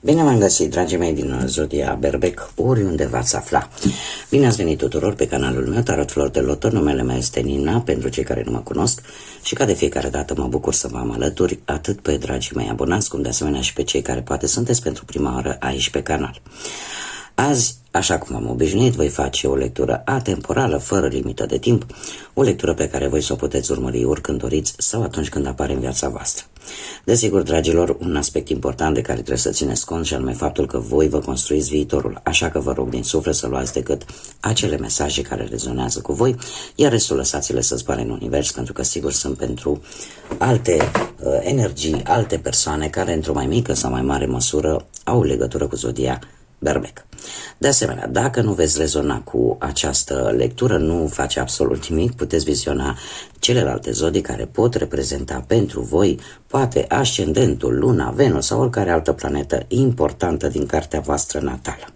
Bine v-am găsit, dragii mei din Zodia Berbec, oriunde v-ați afla. Bine ați venit tuturor pe canalul meu, Tarot Flor de Loto. Numele meu este Nina, pentru cei care nu mă cunosc, și ca de fiecare dată mă bucur să vă am alături, atât pe dragii mei abonați, cum de asemenea și pe cei care poate sunteți pentru prima oară aici pe canal. Azi, așa cum am obișnuit, voi face o lectură atemporală, fără limită de timp, o lectură pe care voi să o puteți urmări oricând doriți sau atunci când apare în viața voastră. Desigur, dragilor, un aspect important de care trebuie să țineți cont și anume faptul că voi vă construiți viitorul, așa că vă rog din suflet să luați decât acele mesaje care rezonează cu voi, iar restul lăsați-le să zboare în univers, pentru că sigur sunt pentru alte energii, alte persoane care într-o mai mică sau mai mare măsură au legătură cu Zodia Berbec. De asemenea, dacă nu veți rezona cu această lectură, nu face absolut nimic, puteți viziona celelalte zodii care pot reprezenta pentru voi poate ascendentul, luna, Venus sau oricare altă planetă importantă din cartea voastră natală.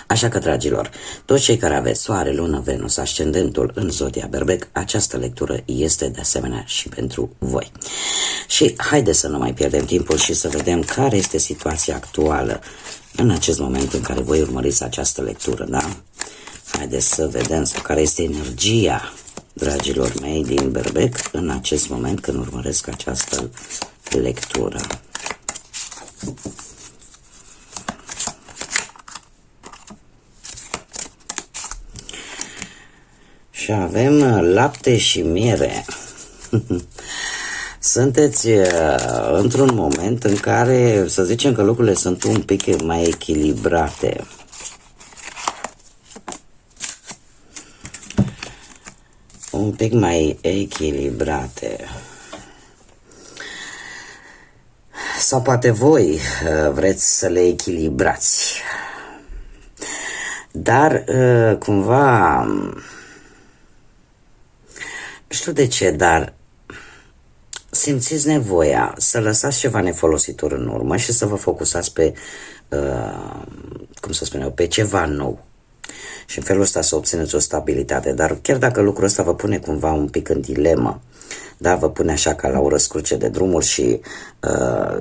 Așa că, dragilor, toți cei care aveți soare, lună, Venus, ascendentul în Zodia Berbec, această lectură este de asemenea și pentru voi. Și haideți să nu mai pierdem timpul și să vedem care este situația actuală în acest moment în care voi urmăriți această lectură, da? Haideți să vedem care este energia, dragilor mei din Berbec, în acest moment când urmăresc această lectură. Și avem lapte și miere. Sunteți într-un moment în care, să zicem că lucrurile sunt un pic mai echilibrate. Un pic mai echilibrate. Sau poate voi vreți să le echilibrați. Dar cumva, știu de ce, dar simțiți nevoia să lăsați ceva nefolositor în urmă și să vă focusați pe, cum să spun eu, pe ceva nou. Și în felul ăsta să obțineți o stabilitate. Dar chiar dacă lucrul ăsta vă pune cumva un pic în dilemă, da, vă pune așa ca la o răscruce de drumuri și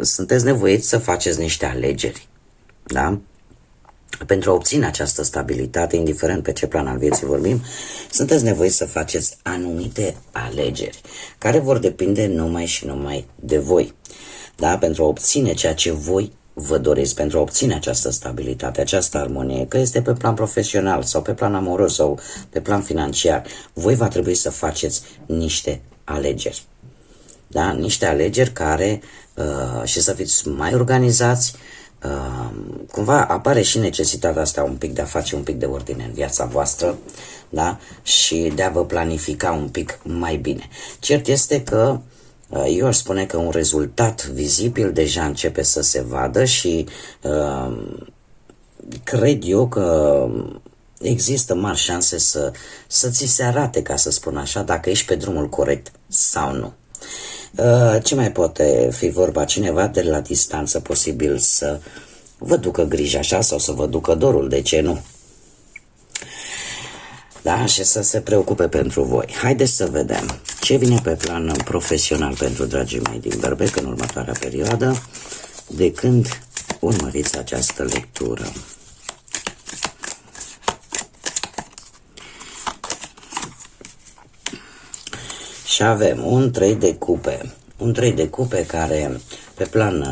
sunteți nevoiți să faceți niște alegeri, da? Pentru a obține această stabilitate, indiferent pe ce plan al vieții vorbim, sunteți nevoiți să faceți anumite alegeri, care vor depinde numai și numai de voi. Da? Pentru a obține ceea ce voi vă doriți, pentru a obține această stabilitate, această armonie, că este pe plan profesional sau pe plan amoros sau pe plan financiar, voi va trebui să faceți niște alegeri. Da? Niște alegeri care, și să fiți mai organizați, cumva apare și necesitatea asta un pic de a face un pic de ordine în viața voastră, da? Și de a vă planifica un pic mai bine. Cert este că eu aș spune că un rezultat vizibil deja începe să se vadă și cred eu că există mari șanse să ți se arate, ca să spun așa, dacă ești pe drumul corect sau nu. Ce mai poate fi vorba? Cineva de la distanță posibil să vă ducă griji așa sau să vă ducă dorul, de ce nu? Da, și să se preocupe pentru voi. Haideți să vedem ce vine pe plan profesional pentru dragii mei din Berbec în următoarea perioadă, de când urmăriți această lectură. Și avem un 3 de cupe. Un 3 de cupe care pe plan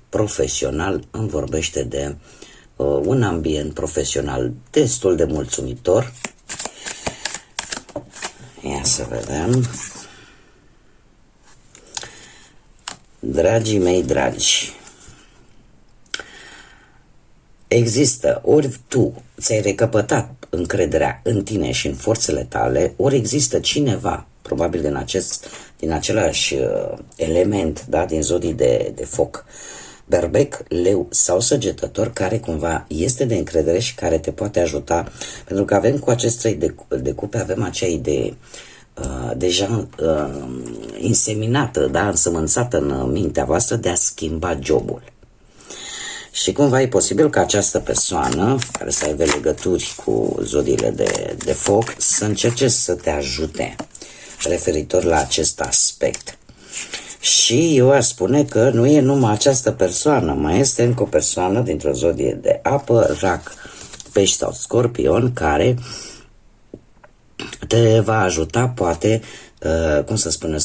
profesional îmi vorbește de un ambient profesional destul de mulțumitor. Ia să vedem. Dragii mei dragi, există, ori tu ți-ai recăpătat încrederea în tine și în forțele tale, ori există cineva, probabil din același element, da, din zodii de foc, Berbec, Leu sau Săgetător, care cumva este de încredere și care te poate ajuta, pentru că avem cu acest 3 de cupe, avem acea idee deja inseminată, da, însămânțată în mintea voastră de a schimba jobul. Și cumva e posibil ca această persoană, care să aibă legături cu zodiile de foc, să încerce să te ajute referitor la acest aspect. Și eu aș spune că nu e numai această persoană, mai este încă o persoană dintr-o zodie de apă, rac, pești sau scorpion, care te va ajuta, poate, cum să spună,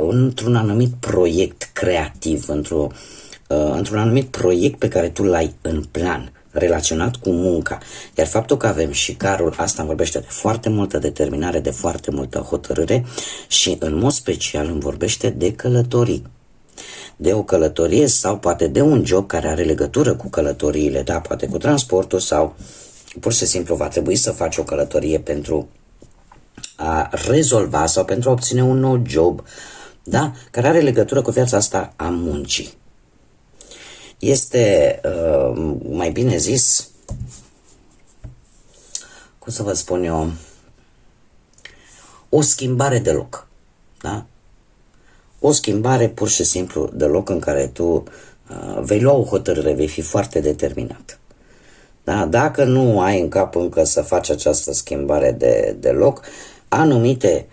într-un anumit proiect creativ, într-un anumit proiect pe care tu l-ai în plan, relaționat cu munca. Iar faptul că avem și carul, asta îmi vorbește de foarte multă determinare, de foarte multă hotărâre și în mod special îmi vorbește de călătorii. De o călătorie sau poate de un job care are legătură cu călătoriile, da, poate cu transportul sau pur și simplu va trebui să faci o călătorie pentru a rezolva sau pentru a obține un nou job, da, care are legătură cu viața asta a muncii. Este, mai bine zis, cum să vă spun eu, o schimbare de loc, da? O schimbare pur și simplu de loc în care tu vei lua o hotărâre, vei fi foarte determinat. Da? Dacă nu ai în cap încă să faci această schimbare de loc, anumite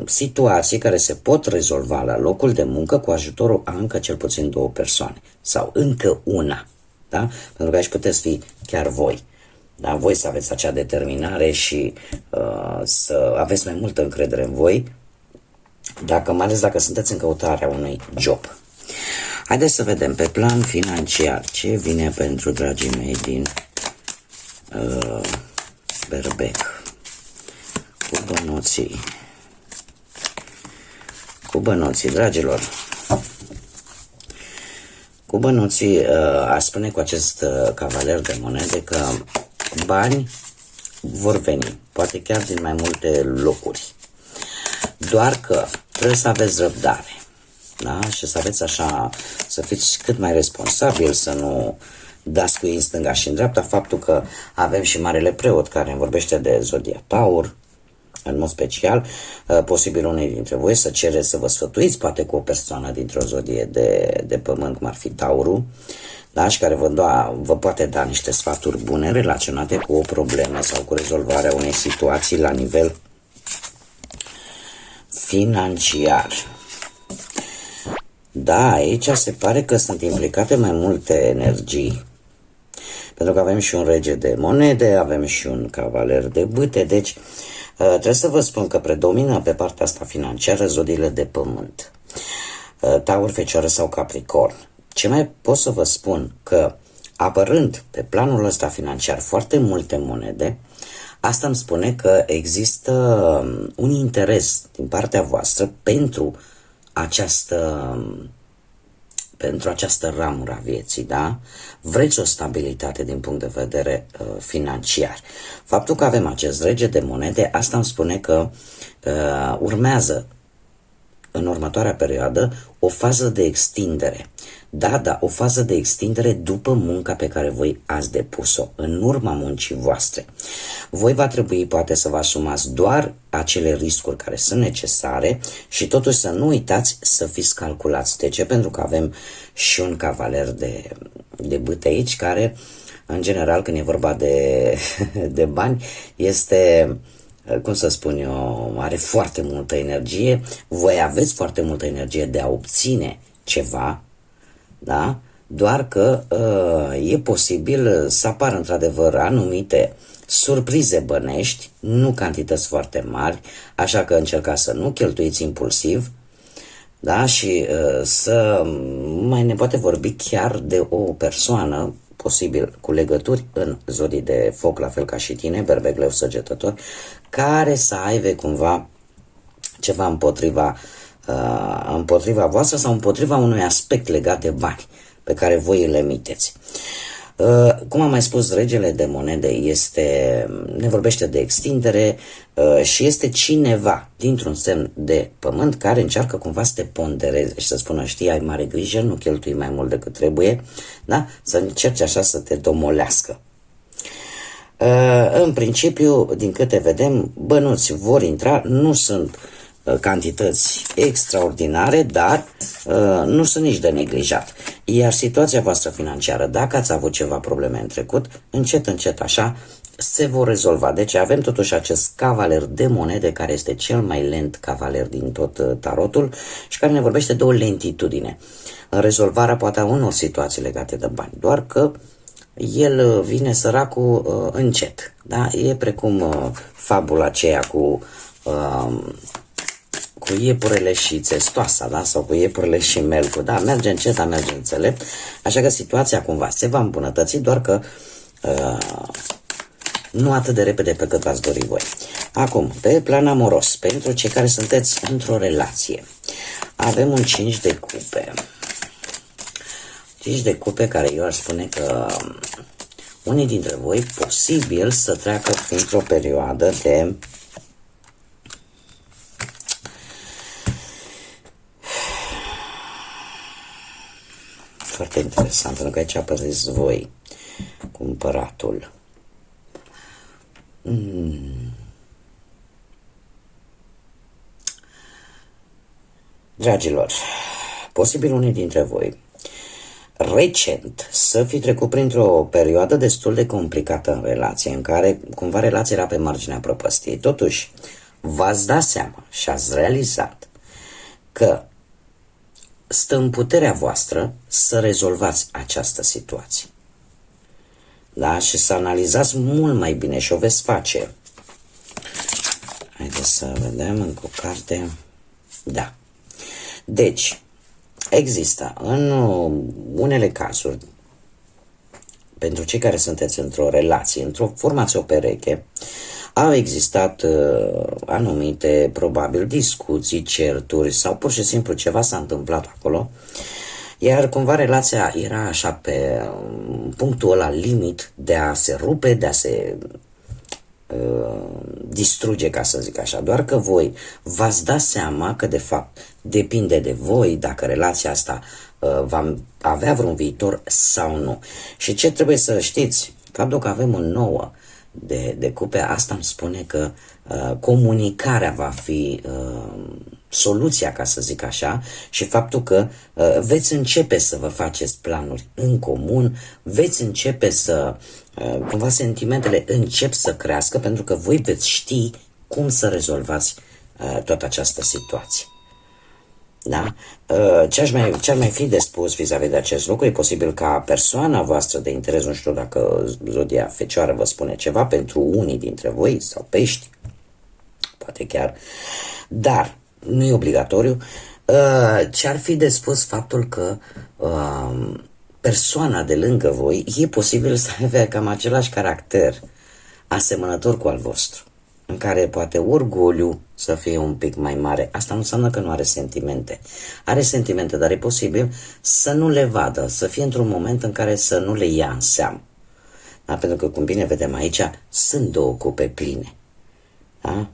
situații care se pot rezolva la locul de muncă cu ajutorul a încă cel puțin 2 persoane sau încă una, da? Pentru că aici puteți fi chiar voi, da? Voi să aveți acea determinare și să aveți mai multă încredere în voi, mai ales dacă sunteți în căutarea unui job. Haideți să vedem pe plan financiar ce vine pentru dragii mei din Berbec. Cu bănuții, dragilor. Cu bănuții, aș spune cu acest cavaler de monede că bani vor veni, poate chiar din mai multe locuri. Doar că trebuie să aveți răbdare, da? Și să aveți așa, să fiți cât mai responsabili, să nu dați cu ei în stânga și în dreapta. Faptul că avem și Marele Preot care îmi vorbește de zodia Taur, în mod special, posibil unii dintre voi să cereți să vă sfătuiți poate cu o persoană dintr-o zodie de pământ, cum ar fi Taurul, da? Și care vă poate da niște sfaturi bune relaționate cu o problemă sau cu rezolvarea unei situații la nivel financiar. Da, aici se pare că sunt implicate mai multe energii, pentru că avem și un rege de monede, avem și un cavaler de bâte, deci trebuie să vă spun că predomină pe partea asta financiară zodiile de pământ, Taur, Fecioară sau Capricorn. Ce mai pot să vă spun? Că apărând pe planul ăsta financiar foarte multe monede, asta îmi spune că există un interes din partea voastră pentru această ramură a vieții, da? Vreți o stabilitate din punct de vedere financiar. Faptul că avem acest rege de monede, asta îmi spune că urmează în următoarea perioadă o fază de extindere. Da, o fază de extindere după munca pe care voi ați depus-o, în urma muncii voastre. Voi va trebui poate să vă asumați doar acele riscuri care sunt necesare și totuși să nu uitați să fiți calculați. De ce? Pentru că avem și un cavaler de bâte aici care, în general, când e vorba de bani, este, cum să spun eu, are foarte multă energie. Voi aveți foarte multă energie de a obține ceva, da? Doar că e posibil să apară într-adevăr anumite surprize bănești, nu cantități foarte mari, așa că încercați să nu cheltuiți impulsiv, da? Și mai ne poate vorbi chiar de o persoană, posibil cu legături în zodii de foc, la fel ca și tine, Berbec, Leu, Săgetător, care să aibă cumva ceva împotriva voastră sau împotriva unui aspect legat de bani pe care voi îl emiteți. Cum am mai spus, regele de monede ne vorbește de extindere și este cineva dintr-un semn de pământ care încearcă cumva să te pondereze și să spună, știi, ai mare grijă, nu cheltui mai mult decât trebuie, da? Să încerci așa să te domolească. În principiu, din câte vedem, bănuți vor intra, nu sunt cantități extraordinare, dar nu sunt nici de neglijat. Iar situația voastră financiară, dacă ați avut ceva probleme în trecut, încet, încet așa, se vor rezolva. Deci avem totuși acest cavaler de monede, care este cel mai lent cavaler din tot tarotul și care ne vorbește de o lentitudine în rezolvarea poate a unor situații legate de bani, doar că el vine săracul încet. Da? E precum fabula aceea cu iepurele și țestoasa, da? Sau cu iepurele și melcul. Da, merge încet, dar merge înțelept. Așa că situația cumva se va îmbunătăți, doar că nu atât de repede pe cât v-ați dori voi. Acum, pe plan amoros, pentru cei care sunteți într-o relație, avem un 5 de cupe. 5 de cupe care eu aș spune că unii dintre voi posibil să treacă printr-o perioadă de foarte interesant, pentru că aici apăreți voi cu împăratul. Dragilor, posibil unii dintre voi recent să fi trecut printr-o perioadă destul de complicată în relație, în care cumva relația era pe marginea prăpăstiei. Totuși, v-ați dat seama și ați realizat că stă în puterea voastră să rezolvați această situație. Da? Și să analizați mult mai bine și o veți face. Haideți să vedem încă o carte. Da. Deci, există în unele cazuri, pentru cei care sunteți într-o relație, într-o formație o pereche, au existat anumite, probabil, discuții, certuri sau pur și simplu ceva s-a întâmplat acolo, iar cumva relația era așa pe punctul ăla limit de a se rupe, de a se distruge, ca să zic așa, doar că voi v-ați dat seama că de fapt depinde de voi dacă relația asta va avea vreun viitor sau nu. Și ce trebuie să știți, faptul că avem un 9 de cupe, asta îmi spune că comunicarea va fi soluția, ca să zic așa, și faptul că veți începe să vă faceți planuri în comun, veți începe să cumva sentimentele încep să crească, pentru că voi veți ști cum să rezolvați toată această situație. Da? Ce ar mai fi de spus vis-a-vis de acest lucru? E posibil ca persoana voastră de interes, nu știu dacă zodia Fecioară vă spune ceva, pentru unii dintre voi, sau pești, poate chiar, dar nu e obligatoriu. Ce ar fi de spus faptul că persoana de lângă voi e posibil să avea cam același caracter asemănător cu al vostru, în care poate orgoliu să fie un pic mai mare. Asta nu înseamnă că nu are sentimente. Are sentimente, dar e posibil să nu le vadă, să fie într-un moment în care să nu le ia în seamă. Da? Pentru că, cum bine vedem aici, sunt 2 cupe pline. Da?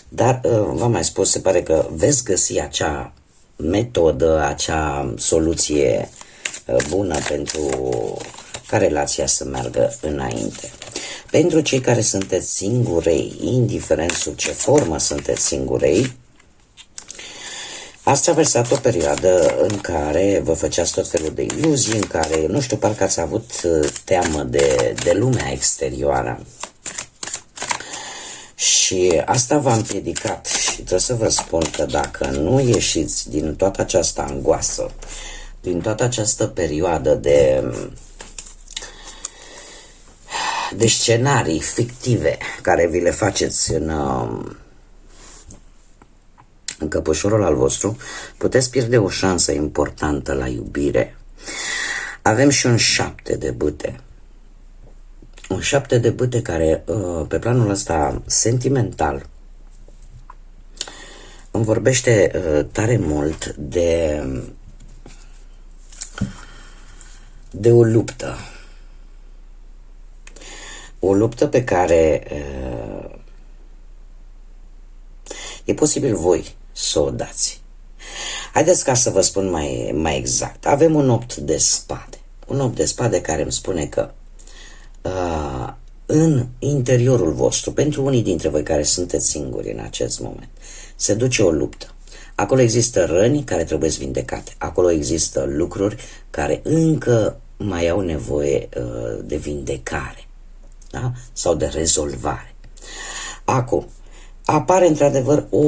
Dar, v-am mai spus, se pare că veți găsi acea metodă, acea soluție bună pentru ca relația să meargă înainte. Pentru cei care sunteți singurei, indiferent sub ce formă sunteți singurei, ați traversat o perioadă în care vă făceați tot felul de iluzii, în care, nu știu, parcă ați avut teamă de lumea exterioară. Și asta v-a împiedicat și trebuie să vă spun că dacă nu ieșiți din toată această angoasă, din toată această perioadă de scenarii fictive care vi le faceți în căpușorul al vostru, puteți pierde o șansă importantă la iubire. Avem și un 7 de bâte. Un 7 de bâte care, pe planul ăsta sentimental, îmi vorbește tare mult de o luptă. O luptă pe care e posibil voi să o dați. Haideți ca să vă spun mai exact. Avem un 8 de spade. Un 8 de spade care îmi spune că în interiorul vostru, pentru unii dintre voi care sunteți singuri în acest moment, se duce o luptă. Acolo există răni care trebuie vindecate. Acolo există lucruri care încă mai au nevoie de vindecare. da? Sau de rezolvare. Acum, apare într-adevăr o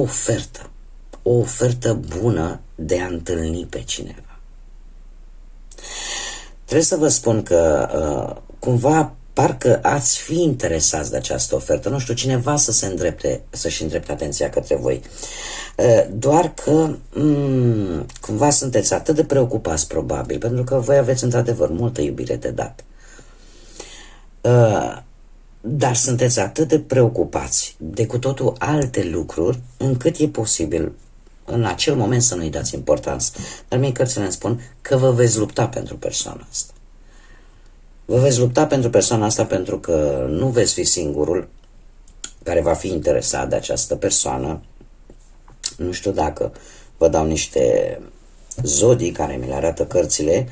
ofertă bună de a întâlni pe cineva. Trebuie să vă spun că cumva parcă ați fi interesați de această ofertă, nu știu, cineva să-și îndrepte atenția către voi. Doar că cumva sunteți atât de preocupați probabil, pentru că voi aveți într-adevăr multă iubire de dat. Dar sunteți atât de preocupați de cu totul alte lucruri, încât e posibil în acel moment să nu-i dați importanță. Dar mie cărțile îmi spun că vă veți lupta pentru persoana asta. Vă veți lupta pentru persoana asta pentru că nu veți fi singurul care va fi interesat de această persoană. Nu știu dacă vă dau niște zodii care mi le arată cărțile,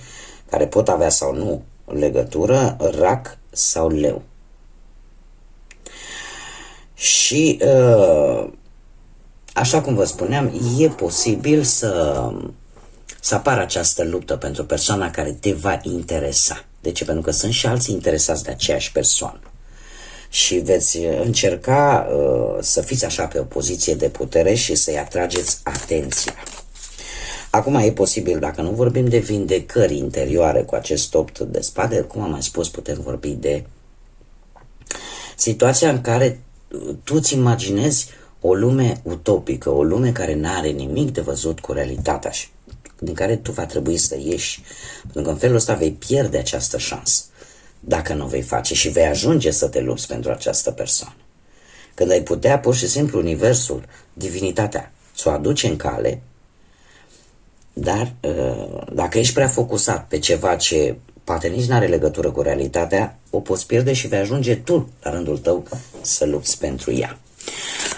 care pot avea sau nu legătură, rac sau leu. Și așa cum vă spuneam, e posibil să apară această luptă pentru persoana care te va interesa. De ce? Pentru că sunt și alții interesați de aceeași persoană. Și veți încerca să fiți așa pe o poziție de putere și să-i atrageți atenția. Acum e posibil, dacă nu vorbim de vindecări interioare cu acest 8 de spade, cum am mai spus, putem vorbi de situația în care tu îți imaginezi o lume utopică, o lume care n-are nimic de văzut cu realitatea și din care tu va trebui să ieși. Pentru că în felul ăsta vei pierde această șansă dacă nu o vei face și vei ajunge să te lupți pentru această persoană. Când ai putea, pur și simplu, universul, divinitatea, ți-o aduce în cale, dar dacă ești prea focusat pe ceva ce poate nici nu are legătură cu realitatea, o poți pierde și vei ajunge tu, la rândul tău, să lupți pentru ea.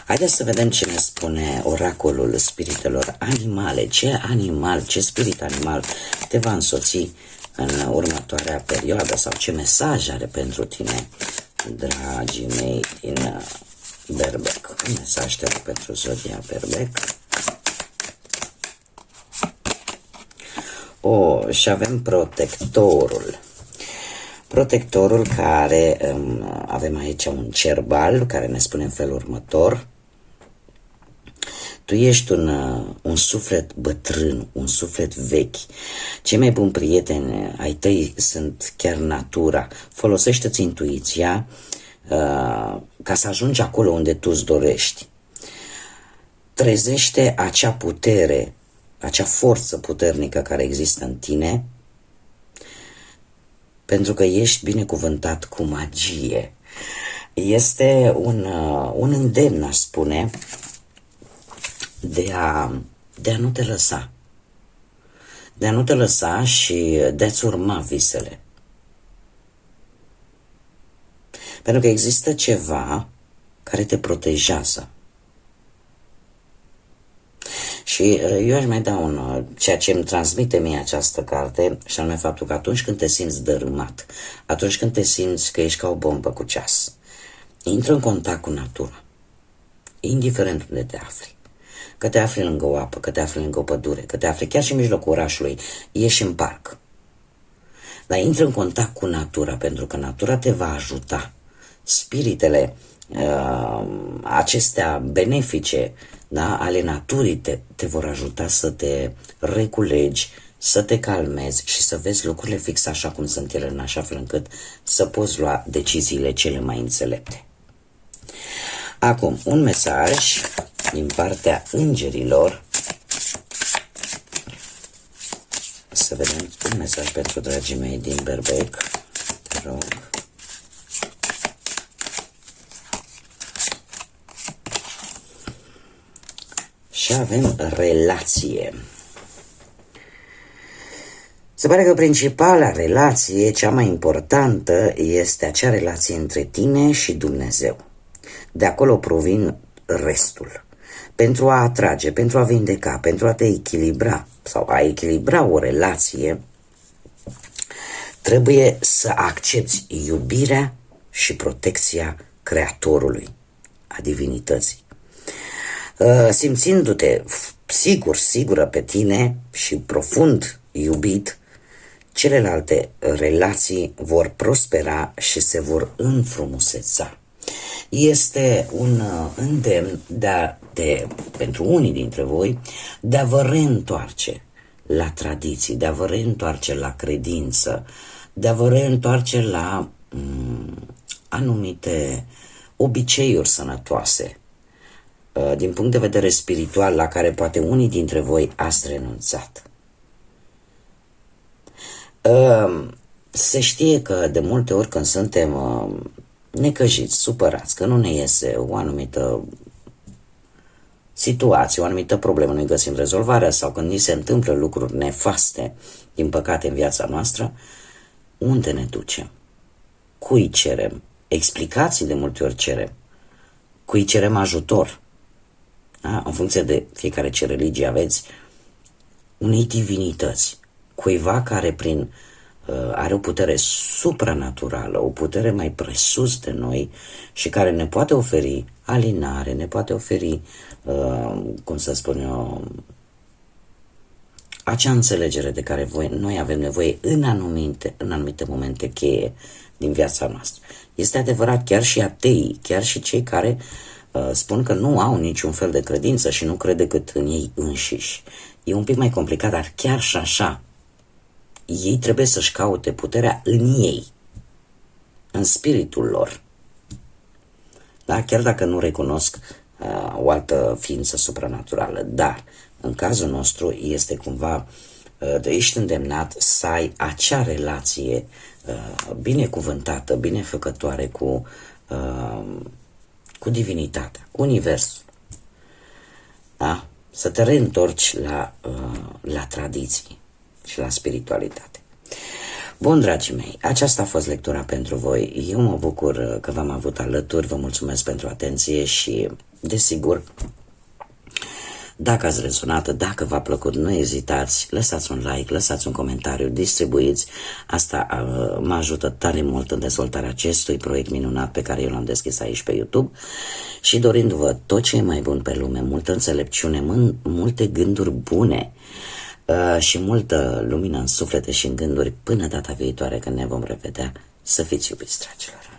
Haideți să vedem ce ne spune oracolul spiritelor animale. Ce animal, ce spirit animal te va însoți în următoarea perioadă sau ce mesaj are pentru tine, dragii mei din Berbec. Un mesaj te rog pentru zodia Berbec. Și avem protectorul. Protectorul care, avem aici un cerbal care ne spune în felul următor: tu ești un suflet bătrân, un suflet vechi. Cei mai buni prieteni ai tăi sunt chiar natura. Folosește-ți intuiția ca să ajungi acolo unde tu îți dorești. Trezește acea putere, acea forță puternică care există în tine, pentru că ești binecuvântat cu magie. Este un îndemn, aș spune, de a nu te lăsa. De a nu te lăsa și de a-ți urma visele. Pentru că există ceva care te protejează. Și eu aș mai da ceea ce îmi transmite mie această carte, și anume faptul că atunci când te simți dărâmat, atunci când te simți că ești ca o bombă cu ceas, intră în contact cu natura, indiferent unde te afli. Că te afli lângă o apă, că te afli lângă o pădure, că te afli chiar și în mijlocul orașului, ieși în parc. Dar intră în contact cu natura, pentru că natura te va ajuta. Spiritele acestea benefice, da, ale naturii te vor ajuta să te reculegi, să te calmezi și să vezi lucrurile fix așa cum sunt ele, în așa fel încât să poți lua deciziile cele mai înțelepte. Acum, un mesaj din partea îngerilor. Să vedem un mesaj pentru dragii mei din Berbec. Te rog. Și avem relație. Se pare că principala relație, cea mai importantă, este acea relație între tine și Dumnezeu. De acolo provin restul. Pentru a atrage, pentru a vindeca, pentru a te echilibra sau a echilibra o relație, trebuie să accepti iubirea și protecția Creatorului, a divinității. Simțindu-te sigură pe tine și profund iubit, celelalte relații vor prospera și se vor înfrumuseța. Este un îndemn pentru unii dintre voi de a vă reîntoarce la tradiții, de a vă reîntoarce la credință, de a vă reîntoarce la anumite obiceiuri sănătoase, din punct de vedere spiritual, la care poate unii dintre voi ați renunțat. Se știe că de multe ori când suntem necăjiți, supărați, că nu ne iese o anumită situație, o anumită problemă, noi găsim rezolvarea, sau când ni se întâmplă lucruri nefaste, din păcate, în viața noastră, unde ne ducem? Cui cerem? Explicații de multe ori cerem. Cui cerem ajutor? Da? În funcție de fiecare ce religie aveți, unei divinități, cuiva care are o putere supranaturală, o putere mai presus de noi și care ne poate oferi alinare, ne poate oferi, cum să spun eu, acea înțelegere de care noi avem nevoie în anumite momente cheie din viața noastră. Este adevărat, chiar și ateii, chiar și cei care spun că nu au niciun fel de credință și nu cred decât în ei înșiși. E un pic mai complicat, dar chiar și așa, ei trebuie să-și caute puterea în ei, în spiritul lor. Da? Chiar dacă nu recunosc o altă ființă supranaturală, dar în cazul nostru este cumva, ești îndemnat să ai acea relație binecuvântată, binefăcătoare cu divinitatea, cu universul. Da? Să te reîntorci la tradiții și la spiritualitate. Bun, dragii mei, aceasta a fost lectura pentru voi. Eu mă bucur că v-am avut alături, vă mulțumesc pentru atenție și, desigur, dacă ați rezonat, dacă v-a plăcut, nu ezitați, lăsați un like, lăsați un comentariu, distribuiți. Asta mă ajută tare mult în dezvoltarea acestui proiect minunat pe care eu l-am deschis aici pe YouTube și dorindu-vă tot ce e mai bun pe lume, multă înțelepciune, multe gânduri bune și multă lumină în suflete și în gânduri până data viitoare când ne vom revedea. Să fiți iubiți, dragilor!